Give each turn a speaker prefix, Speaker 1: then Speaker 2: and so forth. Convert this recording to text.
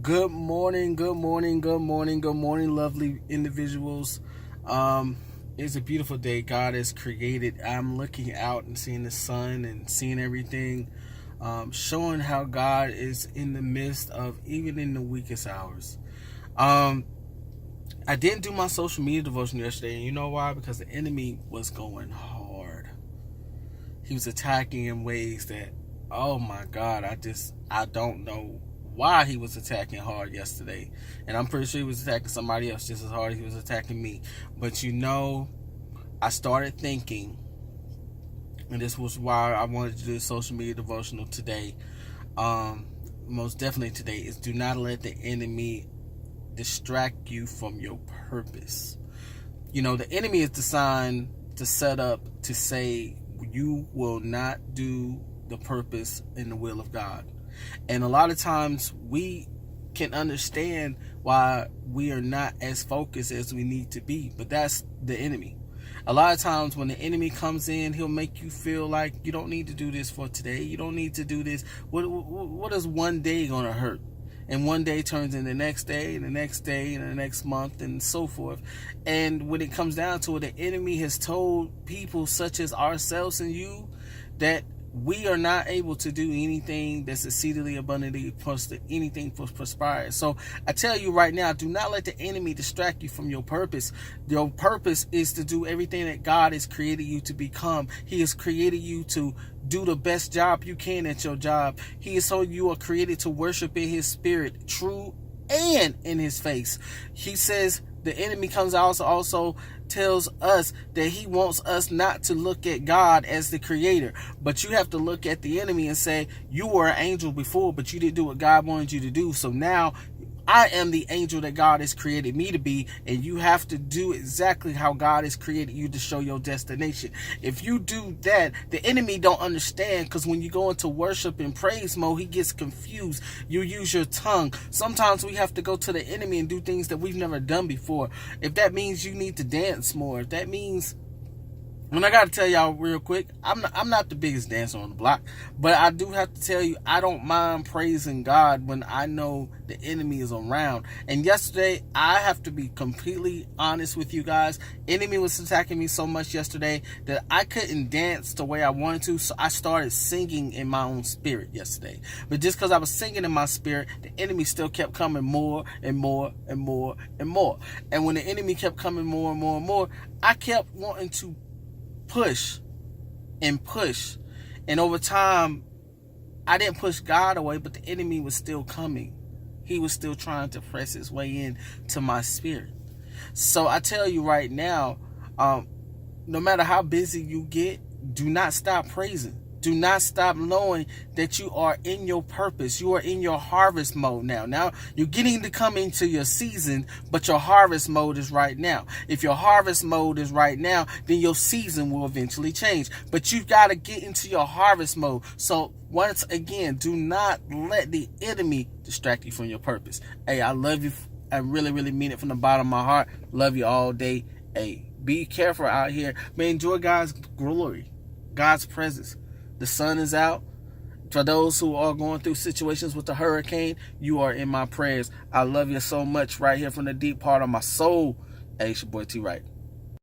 Speaker 1: Good morning, good morning, good morning, good morning, lovely individuals. It's a beautiful day God has created. I'm looking out and seeing the sun and seeing everything, showing how God is in the midst of even in the weakest hours. I didn't do my social media devotion yesterday, and you know why? Because the enemy was going hard. He was attacking in ways that, oh my God, I don't know why he was attacking hard yesterday. And I'm pretty sure he was attacking somebody else just as hard as he was attacking me. But I started thinking, and this was why I wanted to do a social media devotional today. Most definitely today is do not let the enemy distract you from your purpose. The enemy is designed to set up to say you will not do the purpose and the will of God. And a lot of times we can understand why we are not as focused as we need to be, but that's the enemy. A lot of times when the enemy comes in, he'll make you feel like you don't need to do this for today. You don't need to do this. What is one day going to hurt? And one day turns into the next day, and the next day, and the next month, and so forth. And when it comes down to it, the enemy has told people such as ourselves and you that we are not able to do anything that's exceedingly abundantly anything for prosperity. So I tell you right now, do not let the enemy distract you from your purpose. Your purpose is to do everything that God has created you to become. He has created you to do the best job you can at your job. He is so you are created to worship in his spirit, true and in his face. He says the enemy comes out also tells us that he wants us not to look at God as the creator, but you have to look at the enemy and say, you were an angel before, but you didn't do what God wanted you to do. So now I am the angel that God has created me to be, and you have to do exactly how God has created you to show your destination. If you do that, the enemy don't understand, because when you go into worship and praise mode, he gets confused. You use your tongue. Sometimes we have to go to the enemy and do things that we've never done before. If that means you need to dance more, if that means... And I got to tell y'all real quick, I'm not the biggest dancer on the block, but I do have to tell you, I don't mind praising God when I know the enemy is around. And yesterday, I have to be completely honest with you guys. Enemy was attacking me so much yesterday that I couldn't dance the way I wanted to, so I started singing in my own spirit yesterday. But just because I was singing in my spirit, the enemy still kept coming more and more and more and more. And when the enemy kept coming more and more and more, I kept wanting to push, and over time I didn't push God away, but the enemy was still coming. He was still trying to press his way in to my spirit. So I tell you right now, no matter how busy you get, do not stop praising. Do not stop knowing that you are in your purpose. You are in your harvest mode now. Now you're getting to come into your season, but your harvest mode is right now. If your harvest mode is right now, then your season will eventually change. But you've got to get into your harvest mode. So once again, do not let the enemy distract you from your purpose. Hey, I love you. I really, really mean it from the bottom of my heart. Love you all day. Hey, be careful out here. Man, enjoy God's glory, God's presence. The sun is out. For those who are going through situations with the hurricane, you are in my prayers. I love you so much right here from the deep part of my soul. Hey, it's your boy T. Wright.